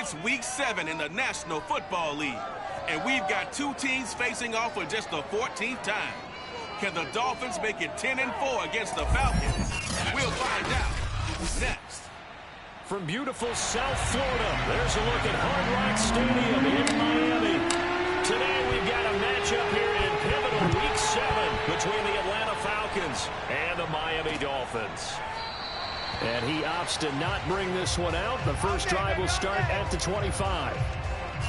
It's Week 7 in the National Football League, and we've got two teams facing off for just the 14th time. Can the Dolphins make it 10-4 against the Falcons? We'll find out next. From beautiful South Florida, there's a look at Hard Rock Stadium in Miami. Today we've got a matchup here in pivotal Week 7 between the Atlanta Falcons and the Miami Dolphins. And he opts to not bring this one out. The first drive will start at the 25.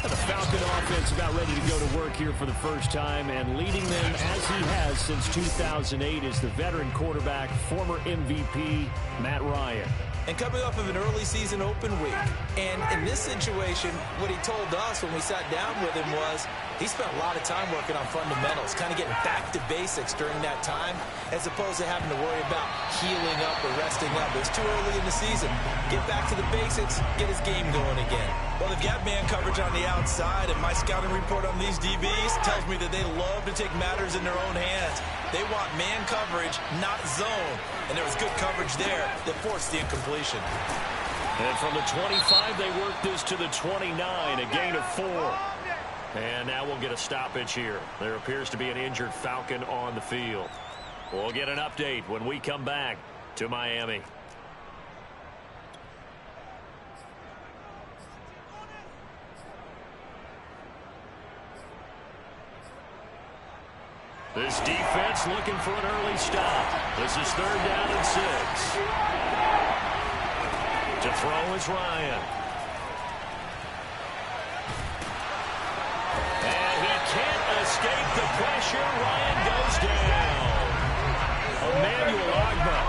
And the Falcon offense about ready to go to work here for the first time, and leading them as he has since 2008 is the veteran quarterback, former MVP, Matt Ryan. And coming off of an early season open week. And in this situation, what he told us when we sat down with him was he spent a lot of time working on fundamentals, kind of getting back to basics during that time, as opposed to having to worry about healing up or resting up. It was too early in the season. Get back to the basics, get his game going again. Well, they've got man coverage on the outside, and my scouting report on these DBs tells me that they love to take matters in their own hands. They want man coverage, not zone. And there was good coverage there that forced the incompletion. And from the 25, they work this to the 29, a gain of 4. And now we'll get a stoppage here. There appears to be an injured Falcon on the field. We'll get an update when we come back to Miami. This defense looking for an early stop. This is 3rd down and 6. To throw is Ryan. And he can't escape the pressure. Ryan goes down. Emmanuel Ogbah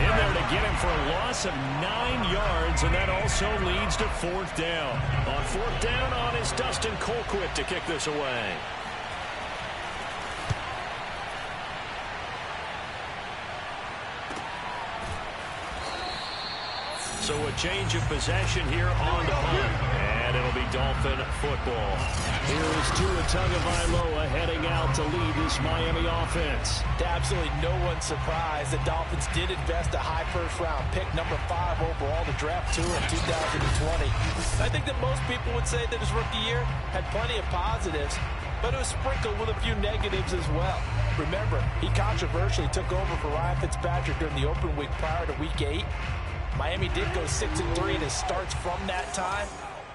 in there to get him for a loss of 9 yards, and that also leads to 4th down. On 4th down on is Dustin Colquitt to kick this away. So a change of possession here on the punt, and it'll be Dolphin football. Here is Tua Tagovailoa heading out to lead this Miami offense. To absolutely no one's surprise, the Dolphins did invest a high first-round pick, number 5 overall, to draft Tua in 2020. I think that most people would say that his rookie year had plenty of positives, but it was sprinkled with a few negatives as well. Remember, he controversially took over for Ryan Fitzpatrick during the open week prior to Week 8. Miami did go 6-3 in his starts from that time,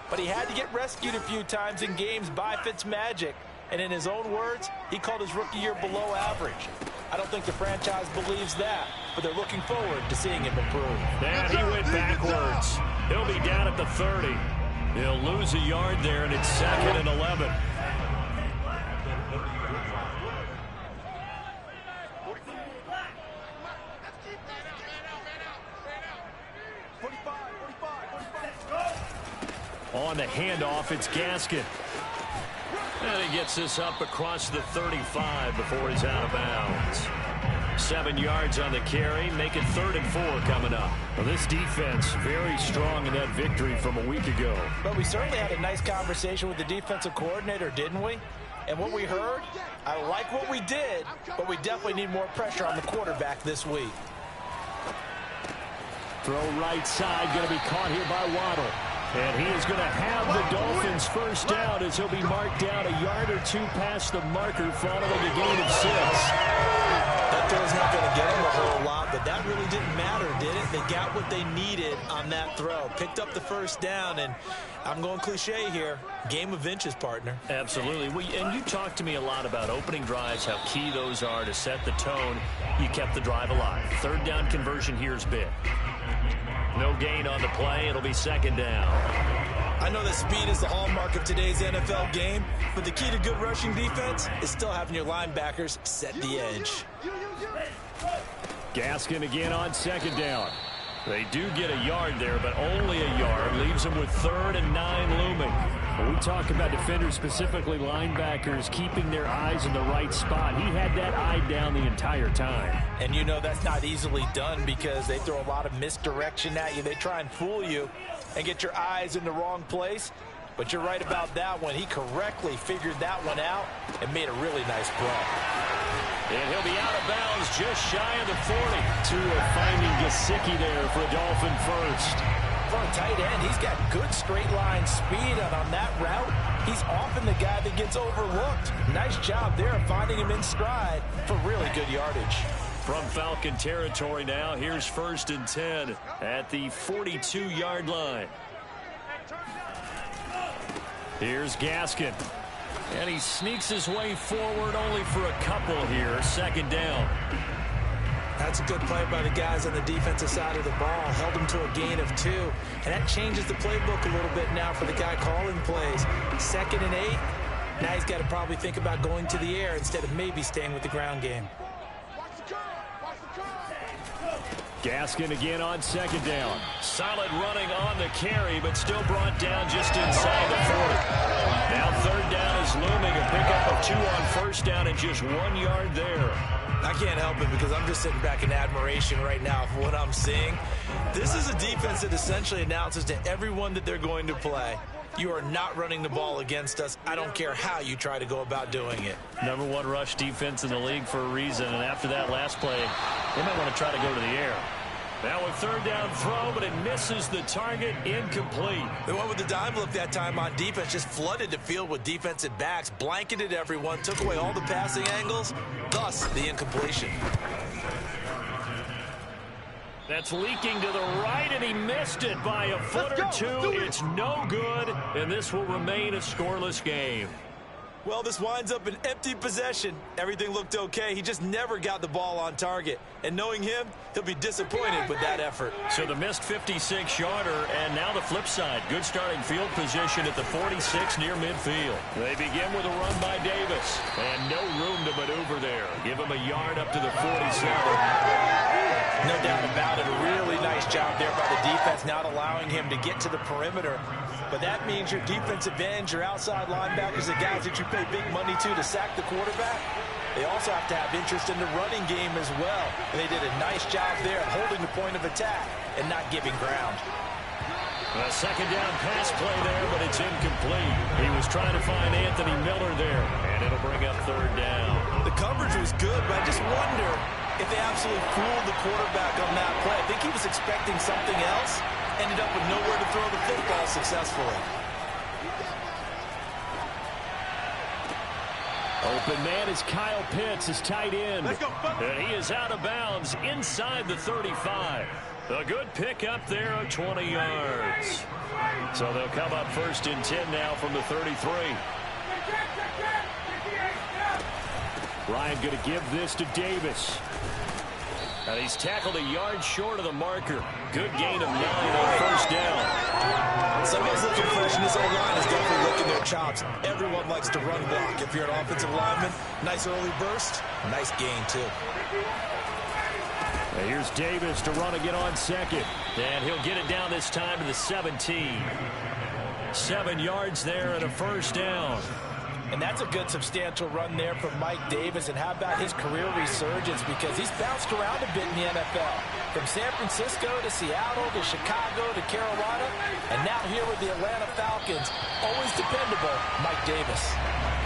but he had to get rescued a few times in games by Fitzmagic. And in his own words, he called his rookie year below average. I don't think the franchise believes that, but they're looking forward to seeing him improve. And he went backwards. He'll be down at the 30. He'll lose a yard there, and it's 2nd and 11. On the handoff, it's Gaskin. And he gets this up across the 35 before he's out of bounds. 7 yards on the carry, make it 3rd and 4 coming up. Well, this defense very strong in that victory from a week ago. But we certainly had a nice conversation with the defensive coordinator, didn't we? And what we heard, I like what we did, but we definitely need more pressure on the quarterback this week. Throw right side, going to be caught here by Waddle. And he is going to have the Dolphins first down as he'll be marked down a yard or 2 past the marker following a gain of 6. That throw's not going to get him a whole lot, but that really didn't matter, did it? They got what they needed on that throw. Picked up the first down, and I'm going cliche here. Game of inches, partner. Absolutely. Well, and you talked to me a lot about opening drives, how key those are to set the tone. You kept the drive alive. 3rd down conversion here is big. No gain on the play. It'll be 2nd down. I know that speed is the hallmark of today's NFL game, but the key to good rushing defense is still having your linebackers set the edge. Gaskin again on 2nd down. They do get a yard there, but only a yard. Leaves them with 3rd and 9 looming. When we talk about defenders, specifically linebackers, keeping their eyes in the right spot, he had that eye down the entire time. And you know that's not easily done because they throw a lot of misdirection at you. They try and fool you and get your eyes in the wrong place. But you're right about that one. He correctly figured that one out and made a really nice play. And he'll be out of bounds just shy of the 40. Tua finding Gesicki there for a Dolphin first. For a tight end, he's got good straight line speed, and on that route, he's often the guy that gets overlooked. Nice job there finding him in stride for really good yardage. From Falcon territory now, here's 1st and 10 at the 42-yard line. Here's Gaskin. And he sneaks his way forward only for a couple here. 2nd down. That's a good play by the guys on the defensive side of the ball. Held him to a gain of 2. And that changes the playbook a little bit now for the guy calling plays. 2nd and 8. Now he's got to probably think about going to the air instead of maybe staying with the ground game. Gaskin again on 2nd down. Solid running on the carry, but still brought down just inside the 40. Now 3rd down is looming. A pickup of 2 on 1st down and just 1 yard there. I can't help it because I'm just sitting back in admiration right now for what I'm seeing. This is a defense that essentially announces to everyone that they're going to play, you are not running the ball against us. I don't care how you try to go about doing it. #1 rush defense in the league for a reason, and after that last play, they might want to try to go to the air. Now a 3rd down throw, but it misses the target. Incomplete. They went with the dime look that time on defense, just flooded the field with defensive backs, blanketed everyone, took away all the passing angles, thus the incompletion. That's leaking to the right, and he missed it by a foot or 2. It's no good, and this will remain a scoreless game. Well, this winds up an empty possession. Everything looked okay. He just never got the ball on target. And knowing him, he'll be disappointed with that effort. So the missed 56-yarder, and now the flip side. Good starting field position at the 46 near midfield. They begin with a run by Davis, and no room to maneuver there. Give him a yard up to the 47. No doubt about it. A really nice job there by the defense, not allowing him to get to the perimeter. But that means your defensive ends, your outside linebackers, the guys that you pay big money to sack the quarterback, they also have to have interest in the running game as well. And they did a nice job there of holding the point of attack and not giving ground. A 2nd down pass play there, but it's incomplete. He was trying to find Anthony Miller there, and it'll bring up 3rd down. The coverage was good, but I just wonder if they absolutely fooled the quarterback on that play. I think he was expecting something else. Ended up with nowhere to throw the football successfully. Open man is Kyle Pitts, his tight end. Let's go, and he is out of bounds inside the 35. A good pickup there of 20 yards. So they'll come up 1st and 10 now from the 33. Ryan going to give this to Davis. And he's tackled a yard short of the marker. Good gain of 9 on 1st down. Somebody's looking fresh, and this O-line is definitely licking their chops. Everyone likes to run block. If you're an offensive lineman, nice early burst, nice gain too. And here's Davis to run again on 2nd. And he'll get it down this time to the 17. 7 yards there and a 1st down. And that's a good substantial run there from Mike Davis. And how about his career resurgence? Because he's bounced around a bit in the NFL. From San Francisco to Seattle to Chicago to Carolina. And now here with the Atlanta Falcons. Always dependable, Mike Davis.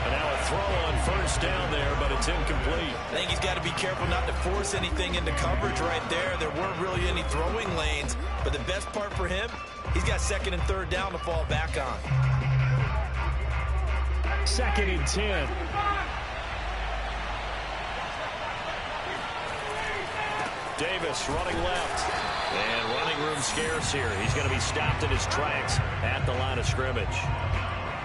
And now a throw on 1st down there, but it's incomplete. I think he's got to be careful not to force anything into coverage right there. There weren't really any throwing lanes. But the best part for him, he's got 2nd and 3rd down to fall back on. 2nd and 10. Davis running left. And running room scarce here. He's going to be stopped in his tracks at the line of scrimmage.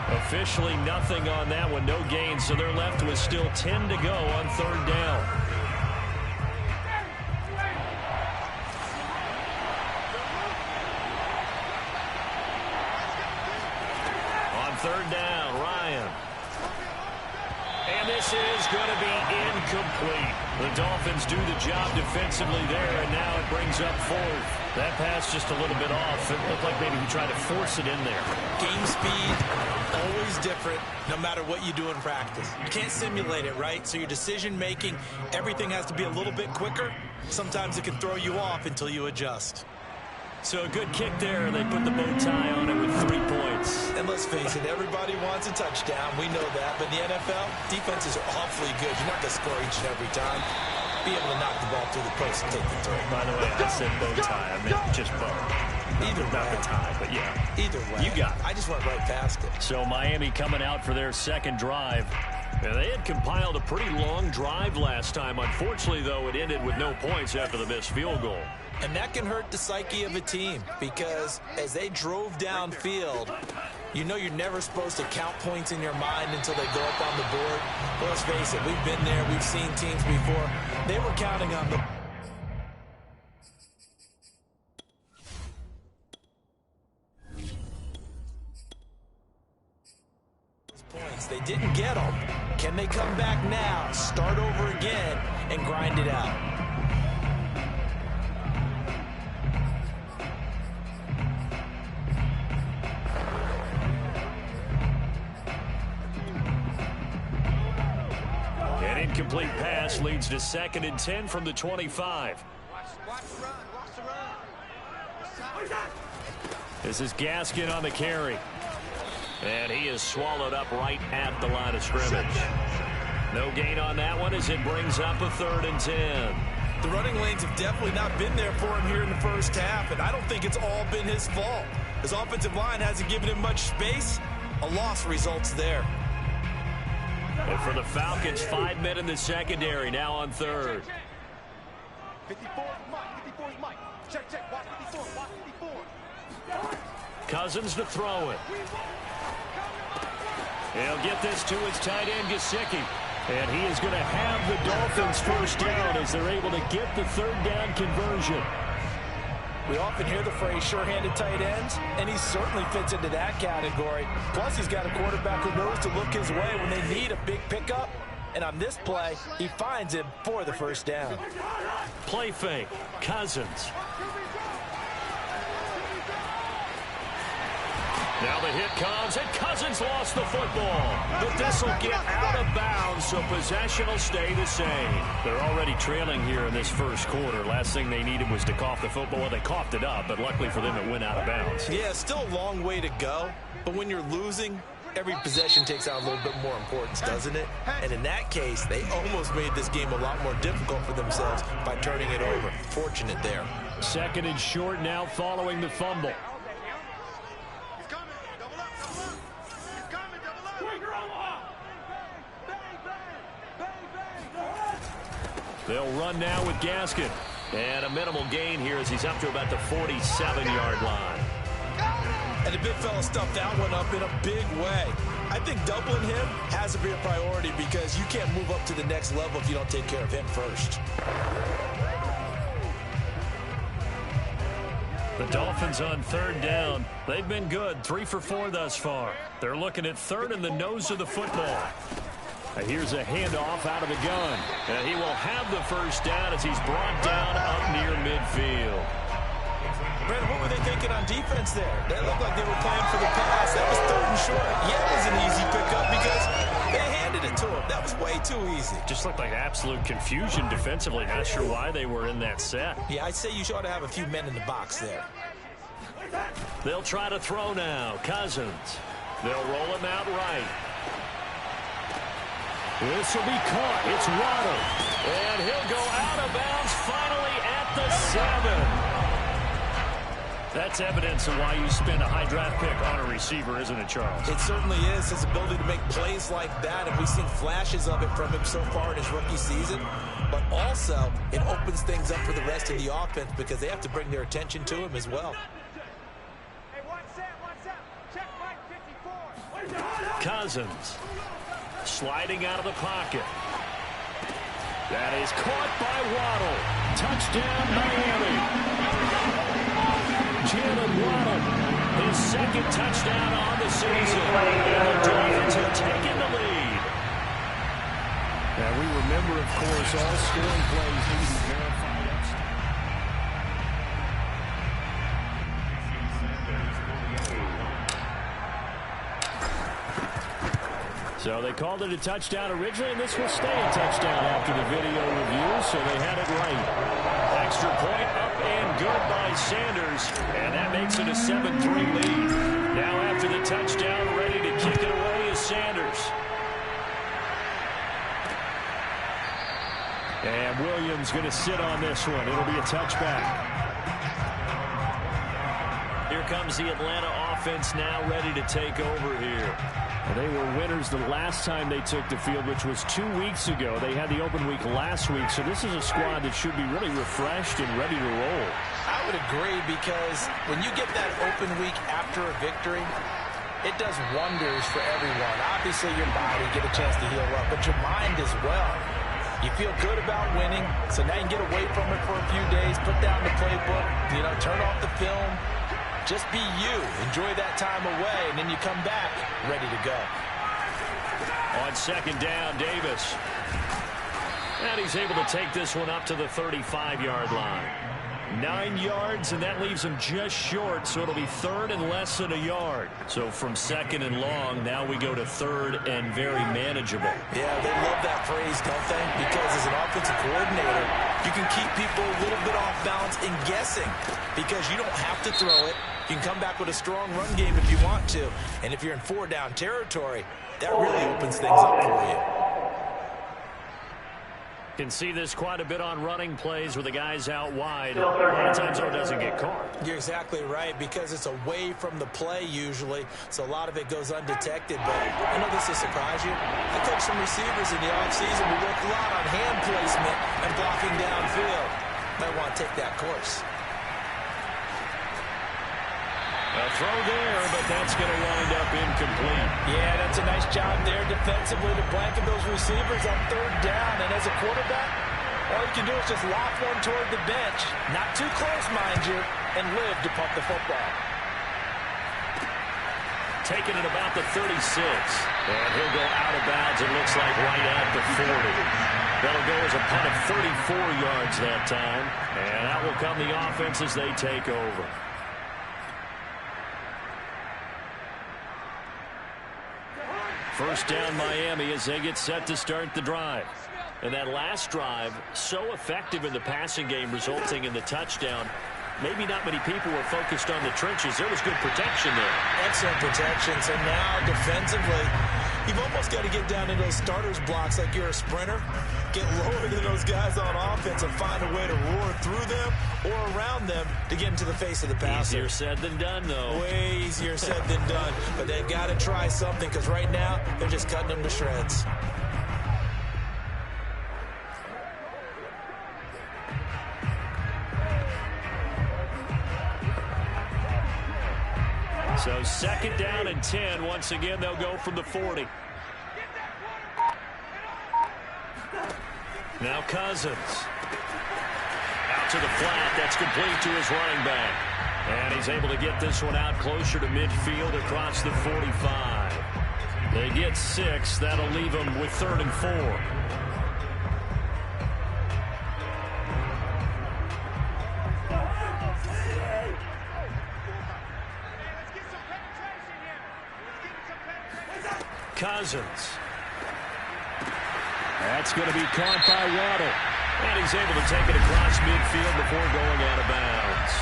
Officially nothing on that one. No gain, so they're left with still 10 to go on 3rd down. On 3rd down, Ryan. And this is going to be incomplete. The Dolphins do the job defensively there, and now it brings up 4th. That pass just a little bit off. It looked like maybe he tried to force it in there. Game speed, always different, no matter what you do in practice. You can't simulate it, right? So your decision-making, everything has to be a little bit quicker. Sometimes it can throw you off until you adjust. So a good kick there. They put the bow tie on it with 3 points. And let's face it, everybody wants a touchdown. We know that. But in the NFL, defenses are awfully good. You're not going to score each and every time. Be able to knock the ball through the post and take the throw. By the way, I said bow tie. I meant just bow. Either way. Not the tie, but yeah. Either way. You got it. I just went right past it. So Miami coming out for their second drive. And they had compiled a pretty long drive last time. Unfortunately, though, it ended with no points after the missed field goal. And that can hurt the psyche of a team because as they drove downfield, you know you're never supposed to count points in your mind until they go up on the board. But let's face it, we've been there. We've seen teams before. They were counting on the points. They didn't get them. Can they come back now, start over again, and grind it out? An incomplete pass leads to 2nd and 10 from the 25. This is Gaskin on the carry. And he is swallowed up right at the line of scrimmage. No gain on that one as it brings up a 3rd and 10. The running lanes have definitely not been there for him here in the first half, and I don't think it's all been his fault. His offensive line hasn't given him much space. A loss results there. And for the Falcons, 5 men in the secondary, now on 3rd. 54 is Mike. Check. Watch 54. Watch 54. Cousins to throw it. He'll get this to his tight end, Gesicki. And he is going to have the Dolphins first down as they're able to get the 3rd down conversion. We often hear the phrase sure-handed tight ends, and he certainly fits into that category. Plus, he's got a quarterback who knows to look his way when they need a big pickup. And on this play, he finds him for the first down. Play fake. Cousins. Now the hit comes, and Cousins lost the football. But this will get out of bounds, so possession will stay the same. They're already trailing here in this first quarter. Last thing they needed was to cough the football. Well, they coughed it up, but luckily for them, it went out of bounds. Yeah, still a long way to go. But when you're losing, every possession takes on a little bit more importance, doesn't it? And in that case, they almost made this game a lot more difficult for themselves by turning it over. Fortunate there. 2nd and short now following the fumble. They'll run now with Gaskin. And a minimal gain here as he's up to about the 47-yard line. And the big fella stuffed that one up in a big way. I think doubling him has to be a priority because you can't move up to the next level if you don't take care of him first. The Dolphins on 3rd down. They've been good, 3 for 4 thus far. They're looking at 3rd in the nose of the football. Here's a handoff out of the gun. And he will have the first down as he's brought down up near midfield. Brandon, what were they thinking on defense there? That looked like they were playing for the pass. That was 3rd and short. Yeah, it was an easy pickup because they handed it to him. That was way too easy. Just looked like absolute confusion defensively. Not sure why they were in that set. Yeah, I'd say you ought to have a few men in the box there. They'll try to throw now. Cousins. They'll roll him out right. This will be caught. It's Waddle. And he'll go out of bounds finally at the 7. That's evidence of why you spend a high draft pick on a receiver, isn't it, Charles? It certainly is. His ability to make plays like that, and we've seen flashes of it from him so far in his rookie season. But also, it opens things up for the rest of the offense because they have to bring their attention to him as well. Hey, what's up? Check Mike 54. Cousins. Sliding out of the pocket. That is caught by Waddle. Touchdown, Miami. Jalen Waddle, his 2nd touchdown on the season. And the Dolphins have taken the lead. Now we remember, of course, all scoring plays need to be verified. So they called it a touchdown originally, and this will stay a touchdown after the video review, so they had it right. Extra point up and good by Sanders, and that makes it a 7-3 lead. Now after the touchdown, ready to kick it away is Sanders. And Williams going to sit on this one. It'll be a touchback. comes the Atlanta offense now ready to take over here. Well, they were winners the last time they took the field, which was 2 weeks ago. They had the open week last week, so this is a squad that should be really refreshed and ready to roll. I would agree, because when you get that open week after a victory, it does wonders for everyone. Obviously, your body get a chance to heal up, but your mind as well. You feel good about winning, so now you can get away from it for a few days, put down the playbook, turn off the film. Just be you. Enjoy that time away, and then you come back ready to go. On second down, Davis. And he's able to take this one up to the 35-yard line. 9 yards, and that leaves him just short, so it'll be third and less than a yard. So from second and long, now we go to third and very manageable. Yeah, they love that phrase, don't they? Because as an offensive coordinator, you can keep people a little bit off balance and guessing, because you don't have to throw it. You can come back with a strong run game if you want to. And if you're in 4-down territory, that really opens things up for you. Can see this quite a bit on running plays with the guys out wide. A lot of times, it doesn't get caught. You're exactly right, because it's away from the play usually, so a lot of it goes undetected. But I know this will surprise you. I coached some receivers in the offseason. We worked a lot on hand placement and blocking downfield. Might want to take that course. A throw there, but that's going to wind up incomplete. Yeah, that's a nice job there defensively to blanket those receivers on third down. And as a quarterback, all you can do is just loft one toward the bench. Not too close, mind you, and live to pump the football. Taking it about the 36. And he'll go out of bounds, it looks like, right at the 40. That'll go as a punt of 34 yards that time. And out will come the offense as they take over. First down, Miami, as they get set to start the drive. And that last drive, so effective in the passing game, resulting in the touchdown. Maybe not many people were focused on the trenches. There was good protection there. Excellent protection. So now, defensively, you've almost got to get down in those starters blocks like you're a sprinter. Get lower than those guys on offense and find a way to roar through them or around them to get into the face of the passer. Easier said than done, though. Way easier said than done. But they've got to try something, because right now, they're just cutting them to shreds. So second down and 10. Once again, they'll go from the 40. Now Cousins. Out to the flat. That's complete to his running back. And he's able to get this one out closer to midfield across the 45. They get 6. That'll leave them with 3rd and 4. Cousins. That's going to be caught by Waddle. And he's able to take it across midfield before going out of bounds.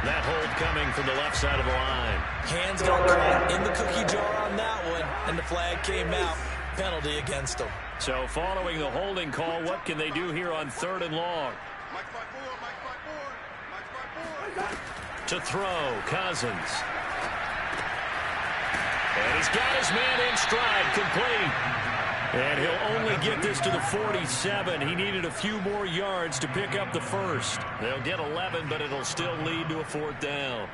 That hold coming from the left side of the line. Hands got caught in the cookie jar on that one, and the flag came out. Penalty against them. So following the holding call, what can they do here on 3rd and long? To throw, Cousins. And he's got his man in stride, complete. And he'll only get this to the 47. He needed a few more yards to pick up the first. They'll get 11, but it'll still lead to a 4th down.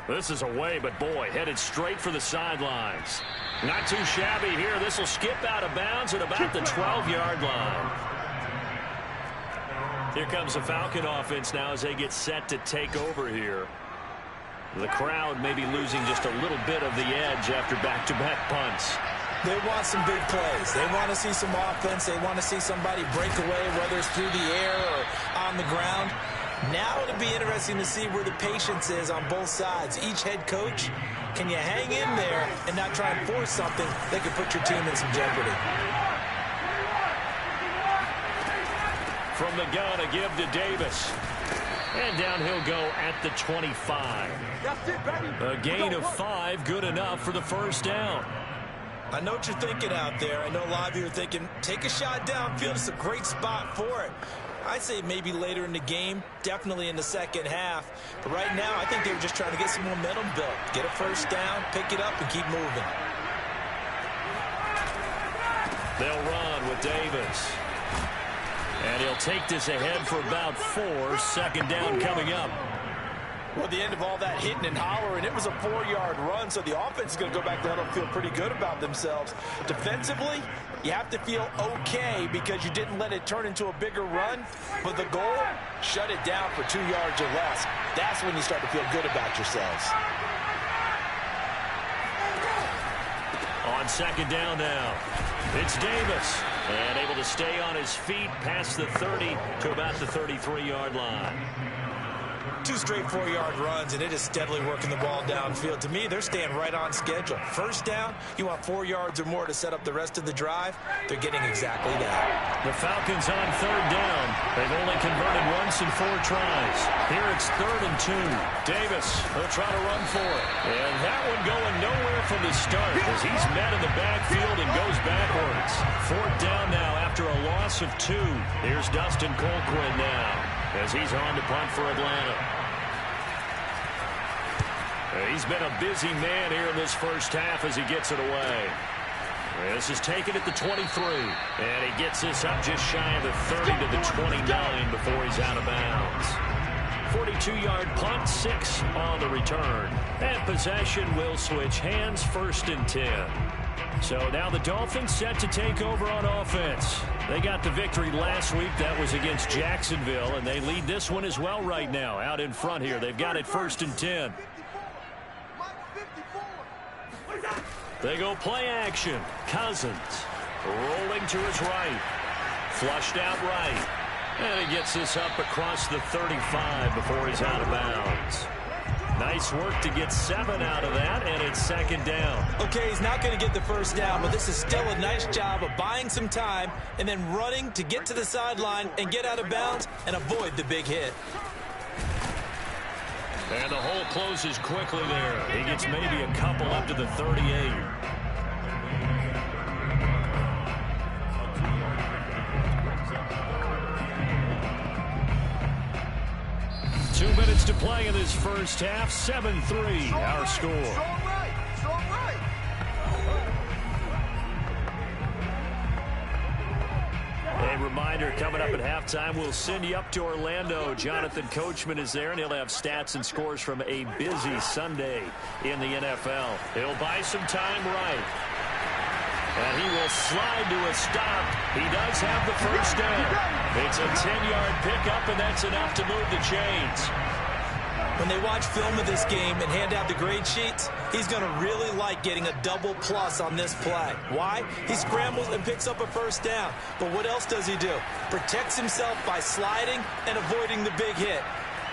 This is away, but boy, headed straight for the sidelines. Not too shabby here. This will skip out of bounds at about the 12-yard line. Here comes the Falcon offense now as they get set to take over here. The crowd may be losing just a little bit of the edge after back-to-back punts. They want some big plays. They want to see some offense. They want to see somebody break away, whether it's through the air or on the ground. Now it'll be interesting to see where the patience is on both sides. Each head coach, can you hang in there and not try and force something that could put your team in some jeopardy? From the gun, a give to Davis. And down he'll go at the 25. That's it, baby. A gain of 5, good enough for the first down. I know what you're thinking out there. I know a lot of you are thinking, take a shot downfield. It's a great spot for it. I'd say maybe later in the game, definitely in the second half. But right now, I think they were just trying to get some momentum built. Get a first down, pick it up, and keep moving. They'll run with Davis. And he'll take this ahead for about 4. Second down coming up. Well, at the end of all that hitting and hollering, it was a 4-yard run, so the offense is going to go back there and feel pretty good about themselves. Defensively, you have to feel okay because you didn't let it turn into a bigger run. But the goal, shut it down for 2 yards or less. That's when you start to feel good about yourselves. On second down now, it's Davis. And able to stay on his feet past the 30 to about the 33-yard line. 2 straight 4-yard runs, and it is steadily working the ball downfield. To me, they're staying right on schedule. First down, you want 4 yards or more to set up the rest of the drive. They're getting exactly that. The Falcons on third down. They've only converted once in 4 tries. Here it's 3rd and 2. Davis, he'll try to run for it. And that one going nowhere from the start as he's met in the backfield and goes backwards. 4th down now after a loss of 2. Here's Dustin Colquitt now as he's on to punt for Atlanta. He's been a busy man here in this first half as he gets it away. This is taken at the 23. And he gets this up just shy of the 30 to the 29 before he's out of bounds. 42-yard punt, 6 on the return. And possession will switch hands, 1st and 10. So now the Dolphins set to take over on offense. They got the victory last week. That was against Jacksonville, and they lead this one as well right now. Out in front here, they've got it 1st and 10. They go play action. Cousins rolling to his right. Flushed out right. And he gets this up across the 35 before he's out of bounds. Nice work to get 7 out of that, and it's 2nd down. Okay, he's not going to get the first down, but this is still a nice job of buying some time and then running to get to the sideline and get out of bounds and avoid the big hit. And the hole closes quickly there. He gets maybe a couple up to the 38. Two minutes to play in this first half. 7-3, our score. A reminder, coming up at halftime, we'll send you up to Orlando. Jonathan Coachman is there, and he'll have stats and scores from a busy Sunday in the NFL. He'll buy some time right. And he will slide to a stop. He does have the first down. It's a 10-yard pickup, and that's enough to move the chains. When they watch film of this game and hand out the grade sheets, he's going to really like getting a double plus on this play. Why? He scrambles and picks up a first down. But what else does he do? Protects himself by sliding and avoiding the big hit.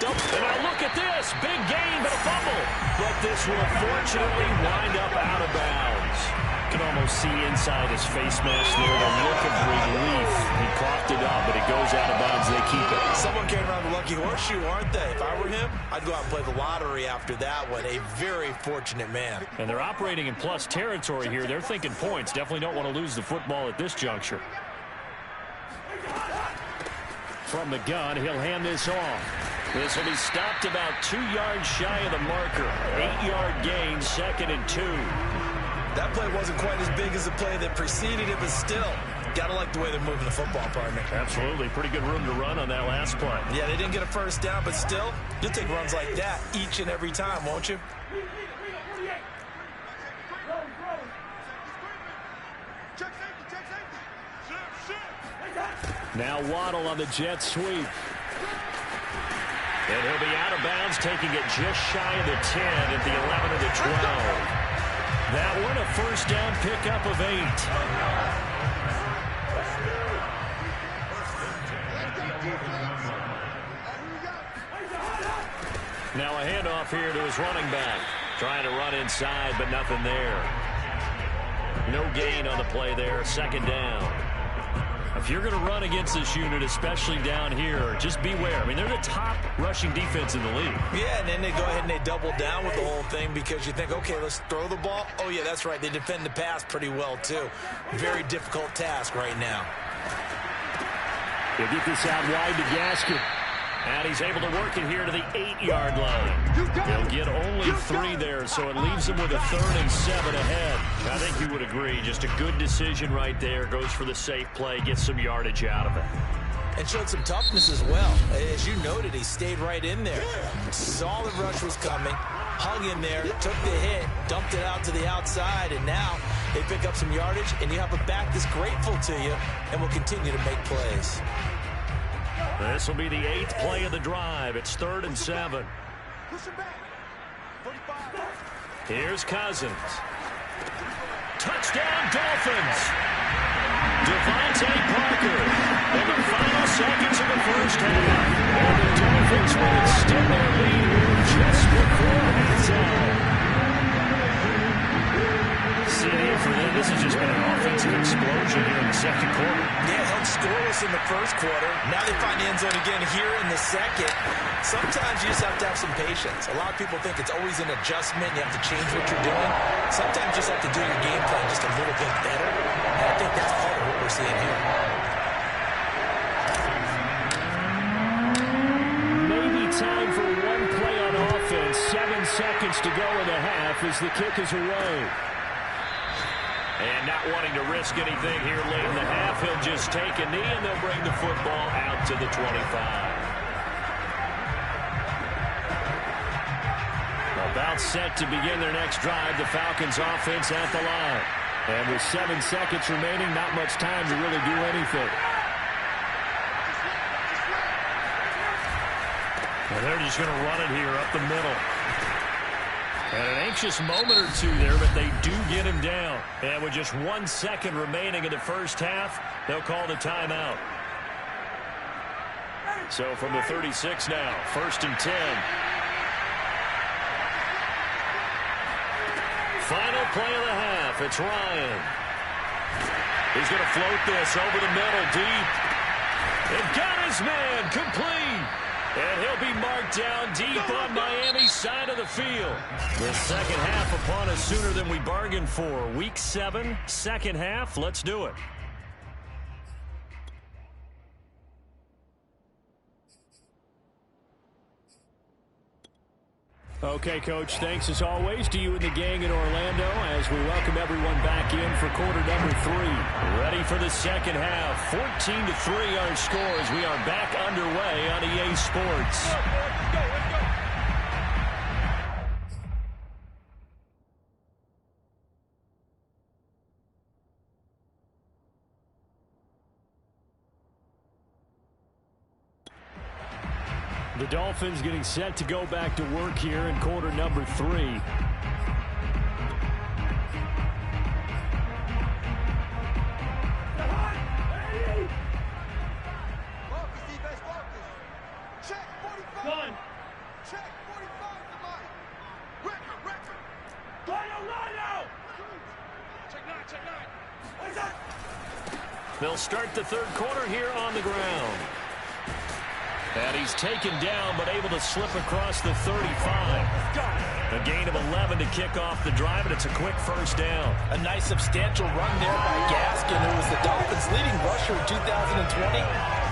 And now look at this. Big gain, but a fumble. But this will fortunately wind up out of bounds. You can almost see inside his face mask there the look of relief. He coughed it up, but it goes out of bounds. They keep it. Someone came around the lucky horseshoe, aren't they? If I were him, I'd go out and play the lottery after that one. A very fortunate man. And they're operating in plus territory here. They're thinking points. Definitely don't want to lose the football at this juncture. From the gun, he'll hand this off. This will be stopped about 2 yards shy of the marker. 8-yard gain, 2nd and 2. That play wasn't quite as big as the play that preceded it, but still, gotta like the way they're moving the football, partner. Absolutely. Pretty good room to run on that last play. Yeah, they didn't get a first down, but still, you'll take runs like that each and every time, won't you? Now Waddle on the jet sweep. And he'll be out of bounds, taking it just shy of the 10 at the 11 of the 12. That one, a first down pickup of 8. Now a handoff here to his running back. Trying to run inside, but nothing there. No gain on the play there. 2nd down. A if you're going to run against this unit, especially down here, just beware. I mean, they're the top rushing defense in the league. Yeah, and then they go ahead and they double down with the whole thing because you think, okay, let's throw the ball. Oh, yeah, that's right. They defend the pass pretty well, too. Very difficult task right now. He'll get this out wide to Gaskin. And he's able to work it here to the 8-yard line. They'll get only 3 there, so it leaves them with a 3rd and 7 ahead. I think you would agree. Just a good decision right there. Goes for the safe play, gets some yardage out of it. And showed some toughness as well. As you noted, he stayed right in there. Saw the rush was coming, hung in there, took the hit, dumped it out to the outside, and now they pick up some yardage, and you have a back that's grateful to you and will continue to make plays. This will be the 8th play of the drive. It's 3rd and 7. Here's Cousins. Touchdown, Dolphins! Devontae Parker in the final seconds of the first half. And the Dolphins will extend their lead just before halftime. For them, this has just been an offensive explosion here in the second quarter. Yeah, held scoreless in the first quarter. Now they find the end zone again here in the second. Sometimes you just have to have some patience. A lot of people think it's always an adjustment. You have to change what you're doing. Sometimes you just have to do your game plan just a little bit better. And I think that's part of what we're seeing here. Maybe time for one play on offense. 7 seconds to go in the half as the kick is away. And not wanting to risk anything here late in the half, he'll just take a knee, and they'll bring the football out to the 25. About set to begin their next drive, the Falcons offense at the line. And with 7 seconds remaining, not much time to really do anything. And they're just going to run it here up the middle. And an anxious moment or two there, but they do get him down. And with just 1 second remaining in the first half, they'll call the timeout. So from the 36 now, 1st and 10. Final play of the half, it's Ryan. He's going to float this over the middle, deep. And got his man, complete. And he'll be marked down deep on Miami's side of the field. The second half upon us sooner than we bargained for. Week 7, second half. Let's do it. Okay, Coach, thanks as always to you and the gang in Orlando as we welcome everyone back in for quarter number 3. Ready for the second half. 14-3 our score as we are back underway on EA Sports. Let's go. The Dolphins getting set to go back to work here in quarter number 3. Check 45. One. Check 45 to Mike. Record. Lino. Check 9. What's up? They'll start the third quarter here on the ground. And he's taken down, but able to slip across the 35. A gain of 11 to kick off the drive, and it's a quick first down. A nice substantial run there by Gaskin, who was the Dolphins' leading rusher in 2020.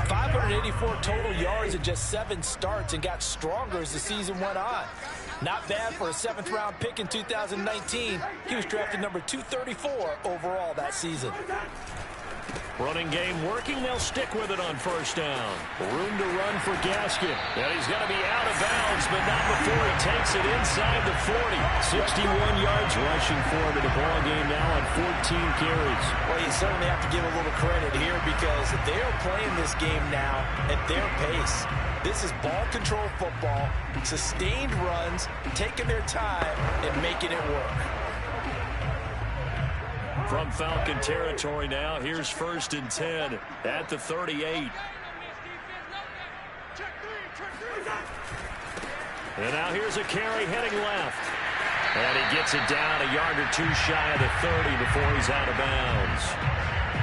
584 total yards in just 7 starts and got stronger as the season went on. Not bad for a 7th-round pick in 2019. He was drafted number 234 overall that season. Running game working. They'll stick with it on first down. Room to run for Gaskin. And he's going to be out of bounds, but not before he takes it inside the 40. 61 yards rushing for him in the ball game now on 14 carries. Well, you certainly have to give a little credit here because they're playing this game now at their pace. This is ball control football, sustained runs, taking their time and making it work. From Falcon territory now, here's 1st and 10 at the 38. And now here's a carry heading left. And he gets it down a yard or two shy of the 30 before he's out of bounds.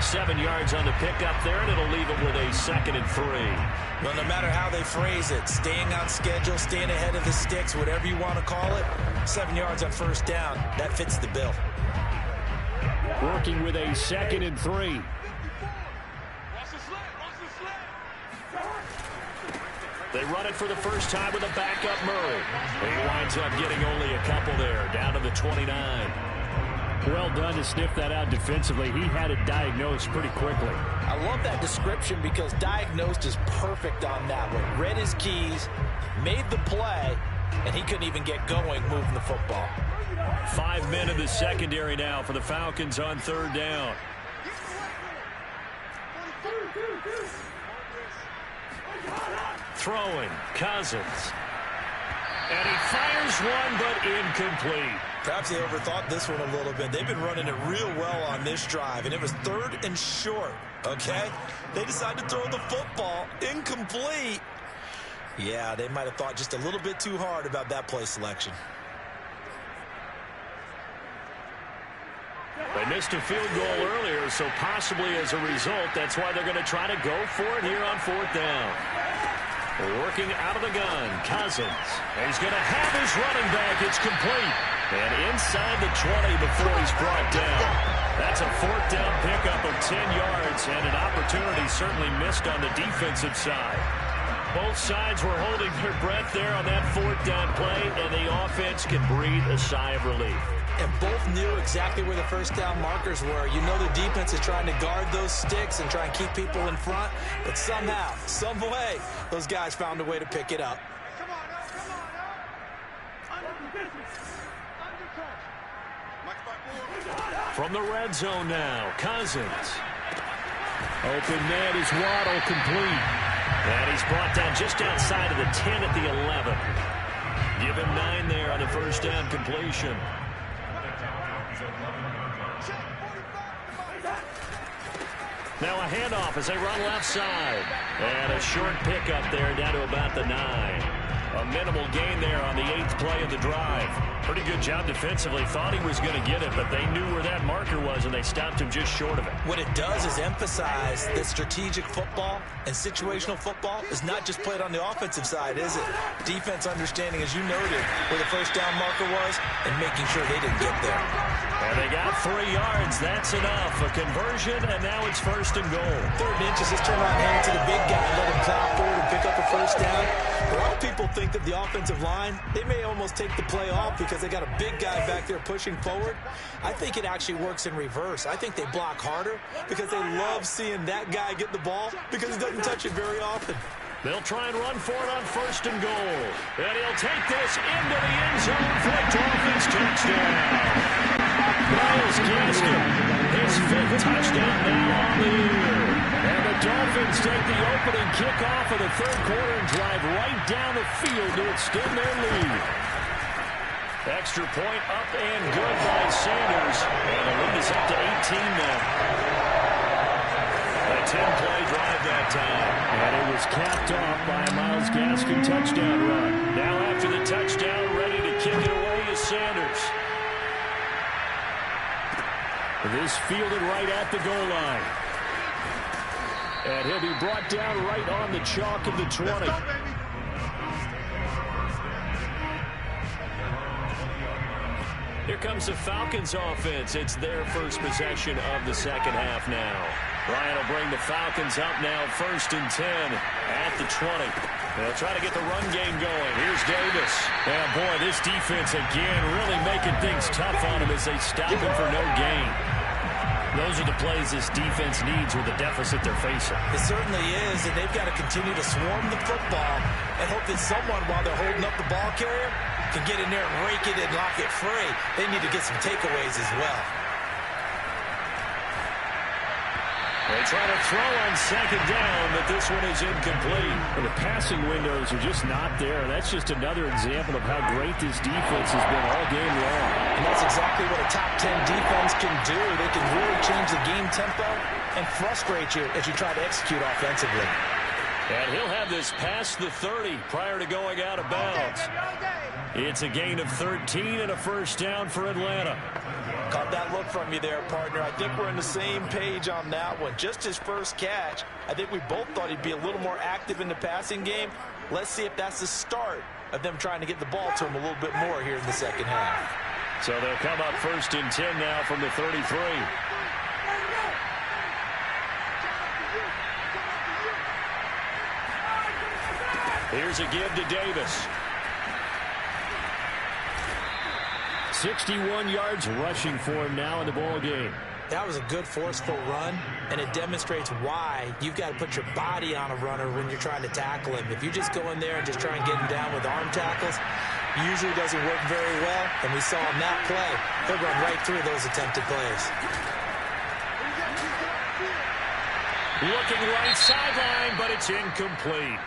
7 yards on the pickup there, and it'll leave it with a 2nd and 3. Well, no matter how they phrase it, staying on schedule, staying ahead of the sticks, whatever you want to call it, 7 yards on first down, that fits the bill. Working with a 2nd and 3. They run it for the first time with a backup Murray. He winds up getting only a couple there, down to the 29. Well done to sniff that out defensively. He had it diagnosed pretty quickly. I love that description because diagnosed is perfect on that one. Read his keys, made the play, and he couldn't even get going moving the football. 5 men in the secondary now for the Falcons on 3rd down. Throwing, Cousins. And he fires one, but incomplete. Perhaps they overthought this one a little bit. They've been running it real well on this drive, and it was 3rd and short, okay? They decided to throw the football incomplete. Yeah, they might have thought just a little bit too hard about that play selection. They missed a field goal earlier, so possibly as a result, that's why they're going to try to go for it here on 4th down. Working out of the gun, Cousins. And he's going to have his running back. It's complete. And inside the 20 before he's brought down. That's a 4th down pickup of 10 yards, and an opportunity certainly missed on the defensive side. Both sides were holding their breath there on that 4th down play, and the offense can breathe a sigh of relief. And both knew exactly where the first down markers were. You know the defense is trying to guard those sticks and try and keep people in front. But somehow, some way, those guys found a way to pick it up. Come on now, come on now. Under business. Under touch. From the red zone now, Cousins. Open man is Waddle, complete. And he's brought down just outside of the 10 at the 11. Give him 9 there on the first down completion. Now a handoff as they run left side. And a short pickup there down to about the 9. A minimal gain there on the 8th play of the drive. Pretty good job defensively. Thought he was going to get it, but they knew where that marker was, and they stopped him just short of it. What it does is emphasize that strategic football and situational football is not just played on the offensive side, is it? Defense understanding, as you noted, where the first down marker was and making sure they didn't get there. And they got 3 yards. That's enough. A conversion, and now it's 1st and goal. 3rd and inches. Just turn around and hand it to the big guy and let him plow forward and pick up a first down. A lot of people think that the offensive line, they may almost take the play off because they got a big guy back there pushing forward. I think it actually works in reverse. I think they block harder because they love seeing that guy get the ball because he doesn't touch it very often. They'll try and run for it on 1st and goal. And he'll take this into the end zone for a Dolphins touchdown. Myles Gaskin, his 5th touchdown now on the year. And the Dolphins take the opening kickoff of the 3rd quarter and drive right down the field to extend their lead. Extra point up and good by Sanders. And the lead is up to 18 now. A 10-play drive that time. And it was capped off by a Myles Gaskin touchdown run. Now after the touchdown, ready to kick it away is Sanders. This fielded right at the goal line. And he'll be brought down right on the chalk of the 20. Let's go, baby. Here comes the Falcons offense. It's their first possession of the 2nd half now. Ryan will bring the Falcons up now, 1st and 10 at the 20. They'll try to get the run game going. Here's Davis. And boy, this defense again really making things tough on him as they stop him for no gain. Those are the plays this defense needs with the deficit they're facing. It certainly is, and they've got to continue to swarm the football and hope that someone, while they're holding up the ball carrier, can get in there and rake it and lock it free. They need to get some takeaways as well. They try to throw on 2nd down, but this one is incomplete. And the passing windows are just not there. That's just another example of how great this defense has been all game long. And that's exactly what a top 10 defense can do. They can really change the game tempo and frustrate you as you try to execute offensively. And he'll have this past the 30 prior to going out of bounds. It's a gain of 13 and a first down for Atlanta. Caught that look from you there, partner. I think we're on the same page on that one. Just his first catch, I think we both thought he'd be a little more active in the passing game. Let's see if that's the start of them trying to get the ball to him a little bit more here in the second half. So they'll come up 1st and 10 now from the 33. Here's a give to Davis. 61 yards rushing for him now in the ball game. That was a good forceful run, and it demonstrates why you've got to put your body on a runner when you're trying to tackle him. If you just go in there and just try and get him down with arm tackles, usually doesn't work very well, and we saw on that play, he'll run right through those attempted plays. Looking right sideline, but it's incomplete.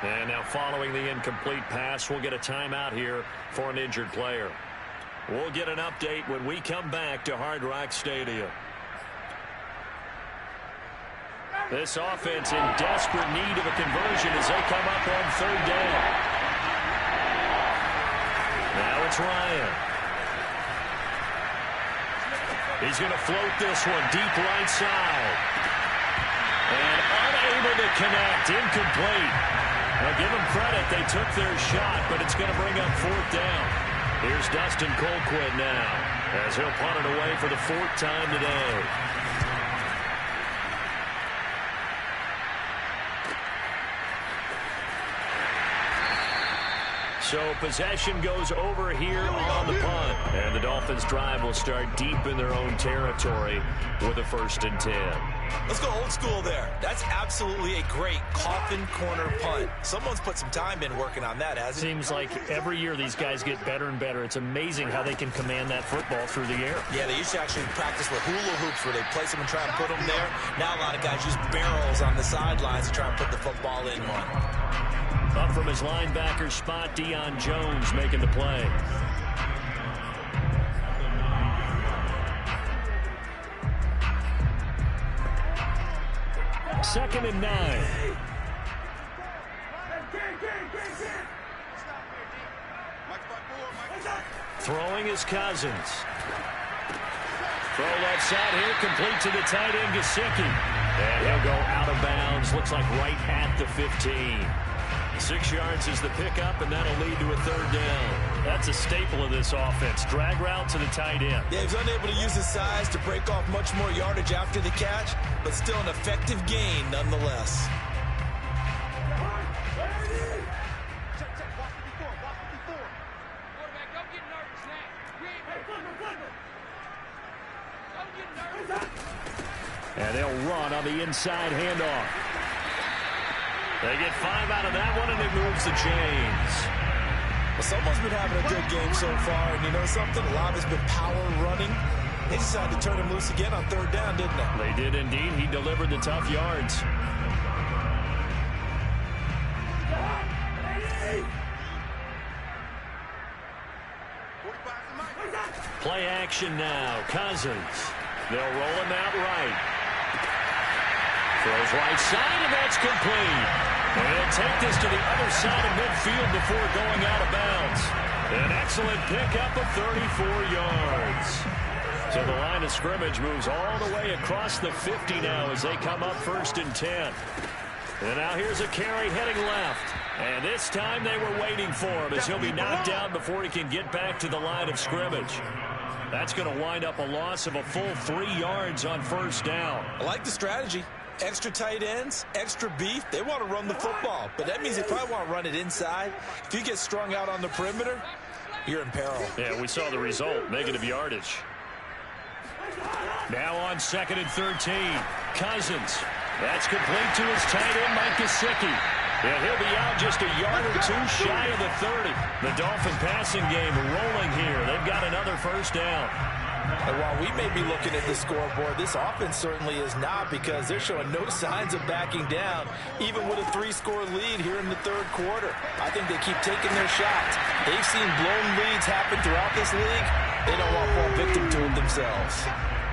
And now following the incomplete pass, we'll get a timeout here for an injured player. We'll get an update when we come back to Hard Rock Stadium. This offense in desperate need of a conversion as they come up on 3rd down. Now it's Ryan. He's going to float this one deep right side. And unable to connect. Incomplete. Now give them credit. They took their shot, but it's going to bring up 4th down. Here's Dustin Colquitt now as he'll punt it away for the 4th time today. So possession goes over here on the punt. And the Dolphins drive will start deep in their own territory with a 1st and 10. Let's go old school there. That's absolutely a great coffin corner punt. Someone's put some time in working on that, hasn't it? Seems like every year these guys get better and better. It's amazing how they can command that football through the air. Yeah, they used to actually practice with hula hoops where they place them and try and put them there. Now a lot of guys use barrels on the sidelines to try and put the football in one. Up from his linebacker spot, Deion Jones making the play. Second and 9. Throwing is Cousins. Throw left side here, complete to the tight end, Gesicki. And he'll go out of bounds, looks like right at the 15. 6 yards is the pickup, and that'll lead to a 3rd down. That's a staple of this offense. Drag route to the tight end. Yeah, he's unable to use his size to break off much more yardage after the catch, but still an effective gain nonetheless. And they'll run on the inside handoff. They get 5 out of that one, and it moves the chains. Well, someone's been having a good game so far, and you know something? A lot has been power running. They decided to turn him loose again on 3rd down, didn't they? They did indeed. He delivered the tough yards. Play action now. Cousins. They'll roll him out right. Throws right side, and that's complete. And he'll take this to the other side of midfield before going out of bounds. An excellent pickup of 34 yards. So the line of scrimmage moves all the way across the 50 now as they come up 1st and 10. And now here's a carry heading left. And this time they were waiting for him as he'll be knocked down before he can get back to the line of scrimmage. That's going to wind up a loss of a full 3 yards on 1st down. I like the strategy. Extra tight ends, extra beef. They want to run the football, but that means they probably want to run it inside. If you get strung out on the perimeter, you're in peril. Yeah, we saw the result, negative yardage. Now on 2nd and 13, Cousins. That's complete to his tight end, Mike Gesicki. Yeah, he'll be out just a yard or 2 shy of the 30. The Dolphin passing game rolling here. They've got another 1st down. And while we may be looking at the scoreboard, this offense certainly is not, because they're showing no signs of backing down, even with a 3-score lead here in the 3rd quarter. I think they keep taking their shots. They've seen blown leads happen throughout this league. They don't want to fall victim to it themselves.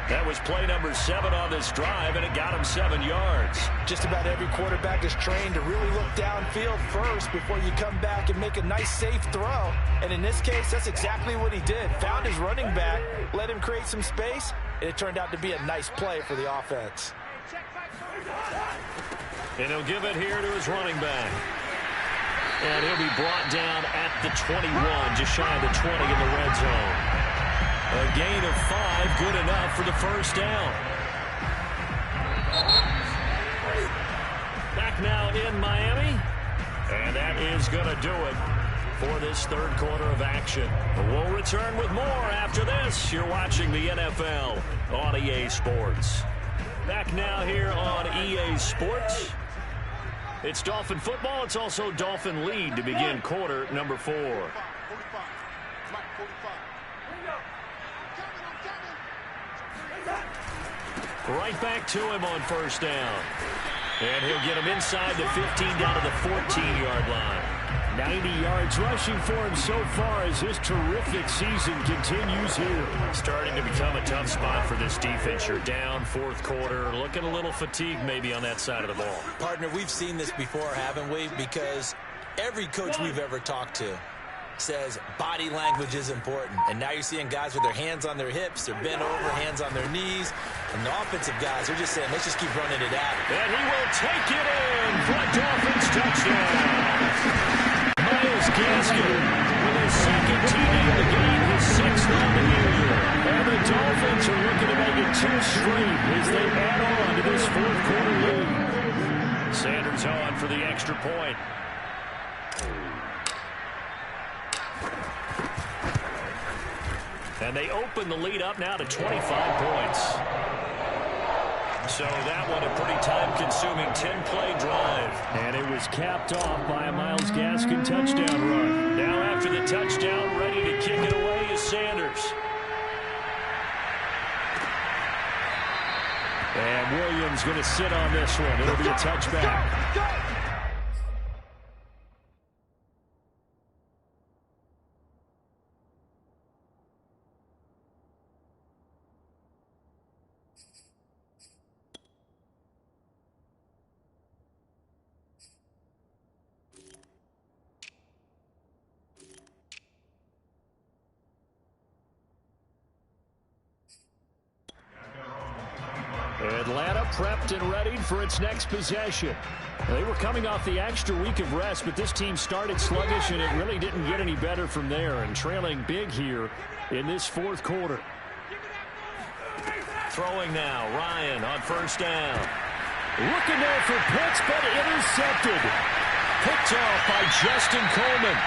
That was play number 7 on this drive, and it got him 7 yards. Just about every quarterback is trained to really look downfield first before you come back and make a nice, safe throw. And in this case, that's exactly what he did. Found his running back, let him create some space, and it turned out to be a nice play for the offense. And he'll give it here to his running back. And he'll be brought down at the 21, just shy of the 20 in the red zone. A gain of 5, good enough for the first down. Back now in Miami. And that is going to do it for this third quarter of action. We'll return with more after this. You're watching the NFL on EA Sports. Back now here on EA Sports. It's Dolphin football. It's also Dolphin lead to begin quarter number 4. Right back to him on first down. And he'll get him inside the 15 down to the 14-yard line. 90 yards rushing for him so far as his terrific season continues here. Starting to become a tough spot for this defense. You're down fourth quarter. Looking a little fatigued maybe on that side of the ball. Partner, we've seen this before, haven't we? Because every coach we've ever talked to says body language is important. And now you're seeing guys with their hands on their hips, they're bent over, hands on their knees. And the offensive guys are just saying, let's just keep running it out. And he will take it in for a Dolphins touchdown. Myles Gaskin with his second TD of the game, his 6th on the year. And the Dolphins are looking to make it 2 straight as they add on to this fourth quarter lead. Sanders on for the extra point. And they open the lead up now to 25 points. So that one a pretty time-consuming 10-play drive. And it was capped off by a Myles Gaskin touchdown run. Now after the touchdown, ready to kick it away is Sanders. And Williams going to sit on this one. It'll be a touchback. Atlanta prepped and readied for its next possession. They were coming off the extra week of rest, but this team started sluggish, and it really didn't get any better from there, and trailing big here in this fourth quarter. Throwing now, Ryan on first down. Looking there for Pitts, but intercepted. Picked off by Justin Coleman.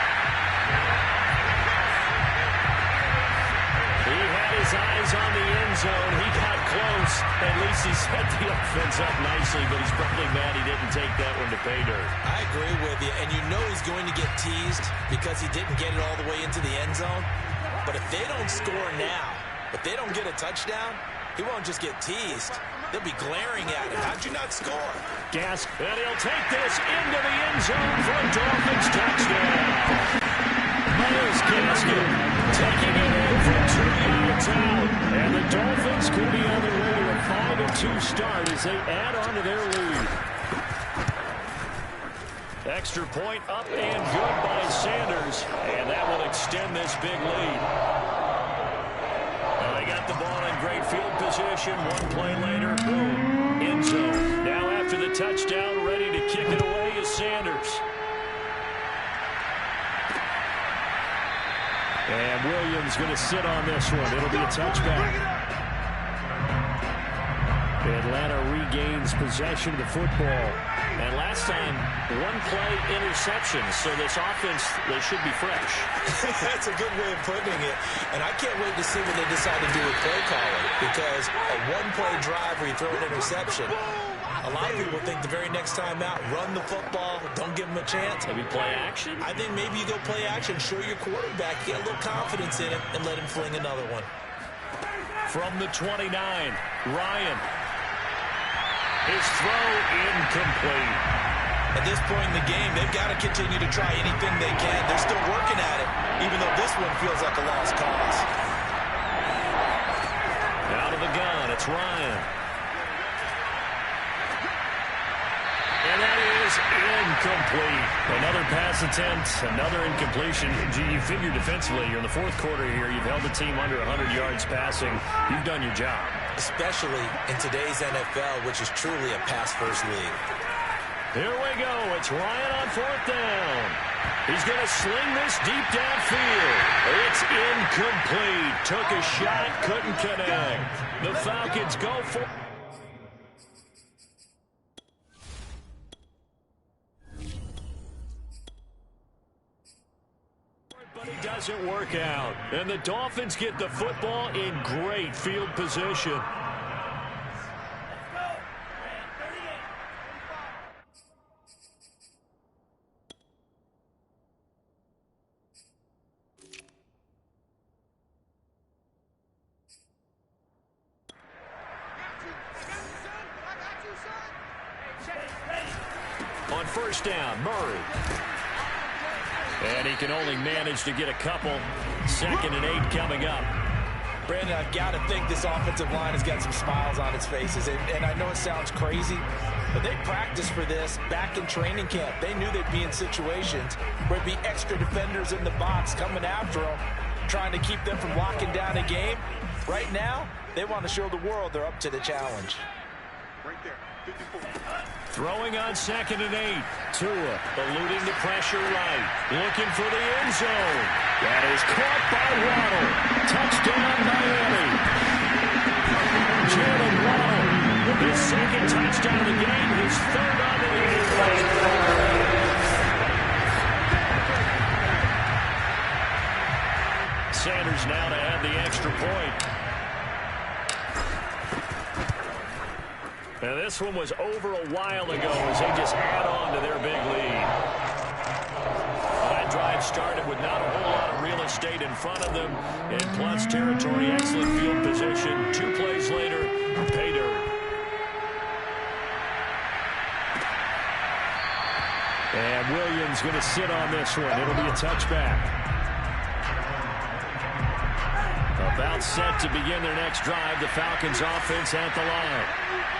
He had his eyes on the end zone. He got close. At least he set the offense up nicely, but he's probably mad he didn't take that one to pay dirt. I agree with you, and you know he's going to get teased because he didn't get it all the way into the end zone. But if they don't score now, if they don't get a touchdown, he won't just get teased. They'll be glaring at him. How'd you not score? And he'll take this into the end zone for a Dolphins touchdown. Myles Gaskin taking it in from 2 yards out. And the Dolphins could be on their way to a 5-2 start as they add on to their lead. Extra point up and good by Sanders. And that will extend this big lead. Well, they got the ball in great field position. One play later, boom, end zone. Now after the touchdown, ready to kick it away is Sanders. And Williams going to sit on this one. It'll be a touchback. Atlanta regains possession of the football. And last time, one play interception. So this offense, they should be fresh. That's a good way of putting it. And I can't wait to see what they decide to do with play calling. Because a one-play drive where you throw an interception, a lot of people think the very next time out, run the football, don't give them a chance. Maybe play action? I think maybe you go play action, show your quarterback, get a little confidence in it, and let him fling another one. From the 29, Ryan. His throw incomplete. At this point in the game, they've got to continue to try anything they can. They're still working at it, even though this one feels like a lost cause. Out of the gun at It's Ryan. And that is incomplete. Another pass attempt, another incompletion. Gee, you figure defensively, you're in the fourth quarter here. You've held the team under 100 yards passing. You've done your job. Especially in today's NFL, which is truly a pass-first league. Here we go. It's Ryan on fourth down. He's going to sling this deep downfield. It's incomplete. Took a shot, couldn't connect. The Falcons go for... But it doesn't work out. And the Dolphins get the football in great field position. On first down, Murray. And he can only manage to get a couple. 2nd and 8 coming up. Brandon, I've got to think this offensive line has got some smiles on its faces. And I know it sounds crazy, but they practiced for this back in training camp. They knew they'd be in situations where there'd be extra defenders in the box coming after them, trying to keep them from locking down a game. Right now, they want to show the world they're up to the challenge. Right there, 54. Throwing on 2nd and 8. Tua eluding the pressure right. Looking for the end zone. That is caught by Waddle. Touchdown, Miami. Jalen Waddle. His 2nd touchdown of the game. His 3rd on the year. Sanders now to add the extra point. Now this one was over a while ago as they just add on to their big lead. Well, that drive started with not a whole lot of real estate in front of them. In plus territory, excellent field position. 2 plays later, pay dirt. And Williams going to sit on this one. It'll be a touchback. About set to begin their next drive. The Falcons offense at the line.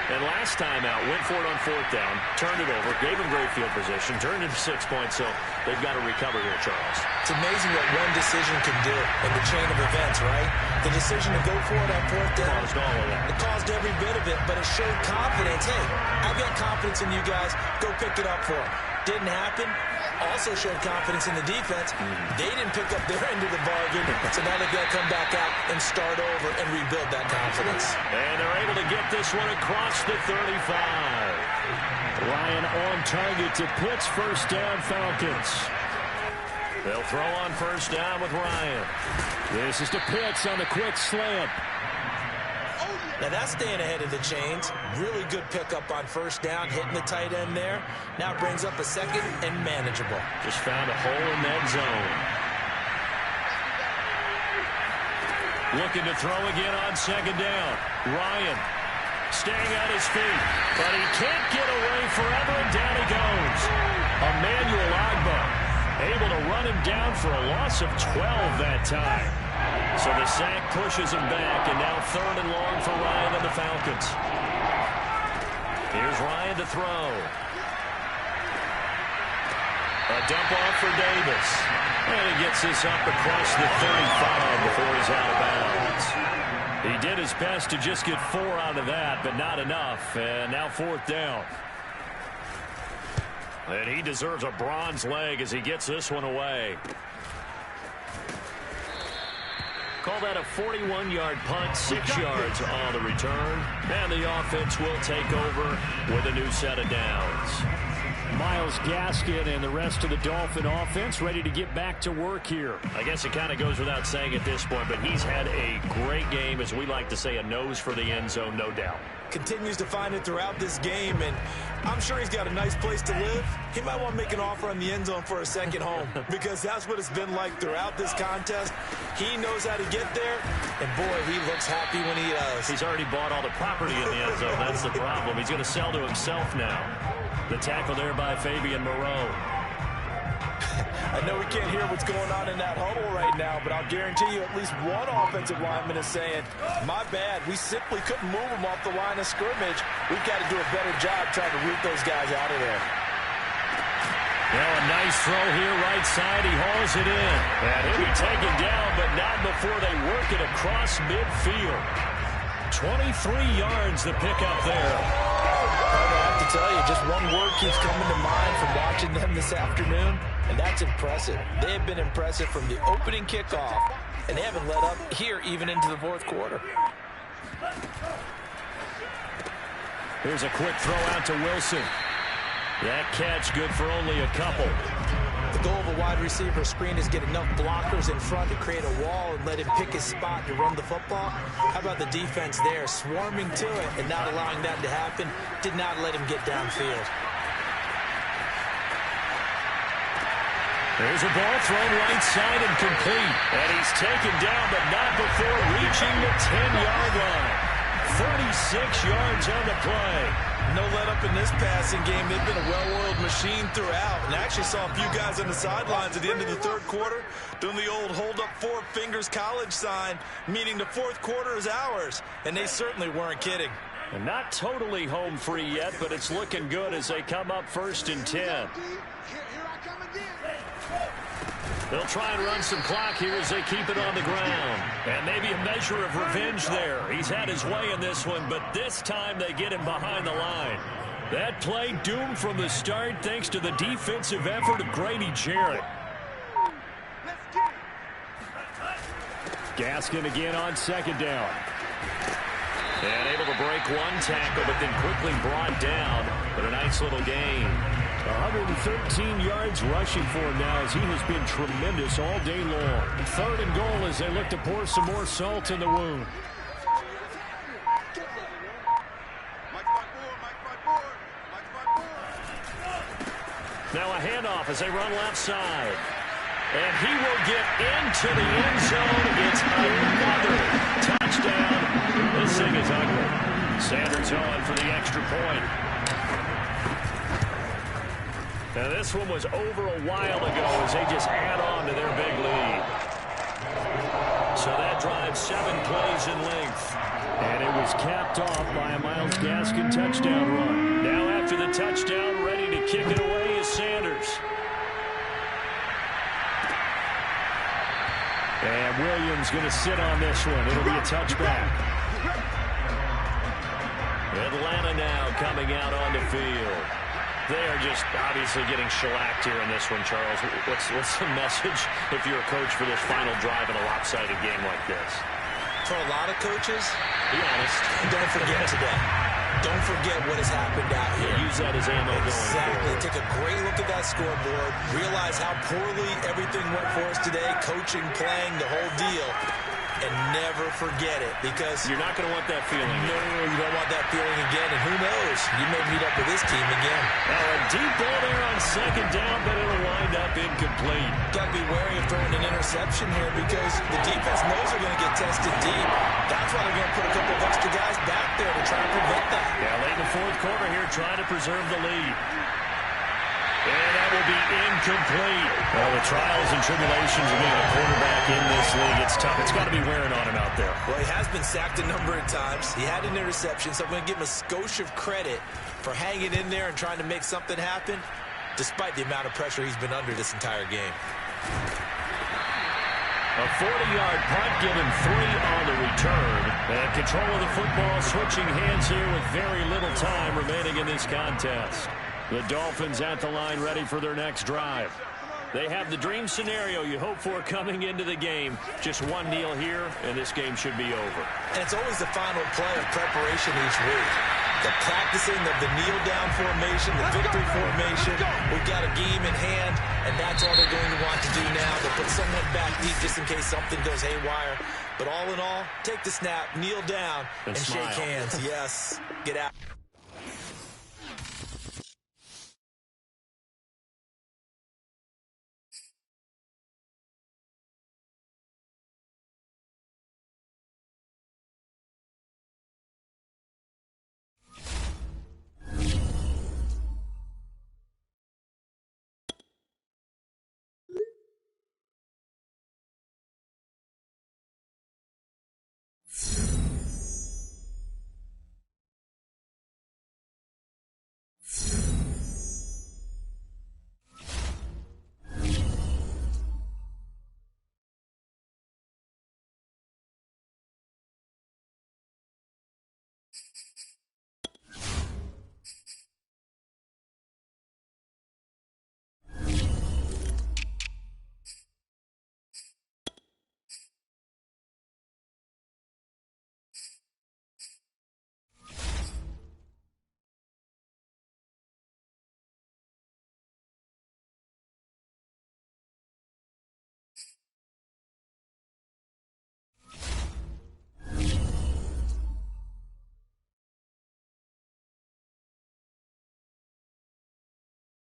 And last time out, went for it on 4th down, turned it over, gave them great field position, turned it 6 points, so they've got to recover here, Charles. It's amazing what one decision can do in the chain of events, right? The decision to go for it on 4th down. Caused all of that. It caused every bit of it, but it showed confidence. Hey, I've got confidence in you guys. Go pick it up for them. Didn't happen. Also showed confidence in the defense. They didn't pick up their end of the bargain, so now they've got to come back out and start over and rebuild that confidence. And they're able to get this one across the 35. Ryan on target to Pitts. First down, Falcons. They'll throw on first down with Ryan. This is to Pitts on the quick slant. Now that's staying ahead of the chains. Really good pickup on first down, hitting the tight end there. Now brings up a 2nd and manageable. Just found a hole in that zone. Looking to throw again on 2nd down. Ryan staying on his feet, but he can't get away forever, and down he goes. Emmanuel Ogbah able to run him down for a loss of 12 that time. So the sack pushes him back, and now 3rd and long for Ryan and the Falcons. Here's Ryan to throw. A dump off for Davis. And he gets this up across the 35 before he's out of bounds. He did his best to just get 4 out of that, but not enough. And now 4th down. And he deserves a bronze leg as he gets this one away. Call that a 41-yard punt, 6 yards on the return. And the offense will take over with a new set of downs. Myles Gaskin and the rest of the Dolphin offense ready to get back to work here. I guess it kind of goes without saying at this point, but he's had a great game, as we like to say, a nose for the end zone, no doubt. Continues to find it throughout this game, and I'm sure he's got a nice place to live. He might want to make an offer on the end zone for a second home, because that's what it's been like throughout this contest. He knows how to get there, and boy, he looks happy when he does. He's already bought all the property in the end zone. That's the problem. He's going to sell to himself now. The tackle there by Fabian Moreau. I know we can't hear what's going on in that huddle right now, but I'll guarantee you at least one offensive lineman is saying, my bad, we simply couldn't move them off the line of scrimmage. We've got to do a better job trying to root those guys out of there. Well, a nice throw here, right side. He hauls it in. And he'll be taken down, but not before they work it across midfield. 23 yards to pick up there. I have to tell you, just one word keeps coming to mind from watching them this afternoon, and that's impressive. They have been impressive from the opening kickoff, and they haven't let up here even into the fourth quarter. Here's a quick throw out to Wilson. That catch good for only a couple. The goal of a wide receiver screen is get enough blockers in front to create a wall and let him pick his spot to run the football. How about the defense there, swarming to it and not allowing that to happen? Did not let him get downfield. There's a ball thrown right side and complete. And he's taken down, but not before reaching the 10-yard line. 36 yards on the play. No let-up in this passing game. They've been a well-oiled machine throughout. And I actually saw a few guys on the sidelines at the end of the third quarter doing the old hold-up four fingers college sign, meaning the fourth quarter is ours. And they certainly weren't kidding. And not totally home free yet, but it's looking good as they come up 1st and 10. They'll try and run some clock here as they keep it on the ground. And maybe a measure of revenge there. He's had his way in this one, but this time they get him behind the line. That play doomed from the start thanks to the defensive effort of Grady Jarrett. Gaskin again on 2nd down. And able to break one tackle, but then quickly brought down. But a nice little gain. 113 yards rushing for him now as he has been tremendous all day long. 3rd and goal as they look to pour some more salt in the wound. Now a handoff as they run left side. And he will get into the end zone. It's another touchdown. This thing is ugly. Sanders on for the extra point. Now this one was over a while ago as they just add on to their big lead. So that drives 7 plays in length. And it was capped off by a Myles Gaskin touchdown run. Now after the touchdown, ready to kick it away is Sanders. And Williams going to sit on this one. It'll be a touchback. Atlanta now coming out on the field. They are just obviously getting shellacked here in this one, Charles. What's the message if you're a coach for this final drive in a lopsided game like this? For a lot of coaches, be honest, don't forget today. Don't forget what has happened out here. Use that as ammo going forward. Exactly. Take a great look at that scoreboard. Realize how poorly everything went for us today. Coaching, playing, the whole deal. And never forget it, because you're not going to want that feeling. No, you don't want that feeling again. And who knows? You may meet up with this team again. A deep ball there on 2nd down, but it'll wind up incomplete. Got to be wary of throwing an interception here, because the defense knows they're going to get tested deep. That's why they're going to put a couple of extra guys back there to try and prevent that. Yeah, late in the fourth quarter here, trying to preserve the lead. And that will be incomplete. Well, the trials and tribulations of being a quarterback in this league, it's tough. It's got to be wearing on him out there. Well, he has been sacked a number of times. He had an interception, so I'm going to give him a skosh of credit for hanging in there and trying to make something happen, despite the amount of pressure he's been under this entire game. A 40-yard punt, given 3 on the return. And control of the football, switching hands here with very little time remaining in this contest. The Dolphins at the line, ready for their next drive. They have the dream scenario you hope for coming into the game. Just one kneel here, and this game should be over. And it's always the final play of preparation each week. The practicing of the kneel-down formation, the victory formation. We've got a game in hand, and that's all they're going to want to do now. They'll put someone back deep just in case something goes haywire. But all in all, take the snap, kneel down, and shake hands. Yes, get out.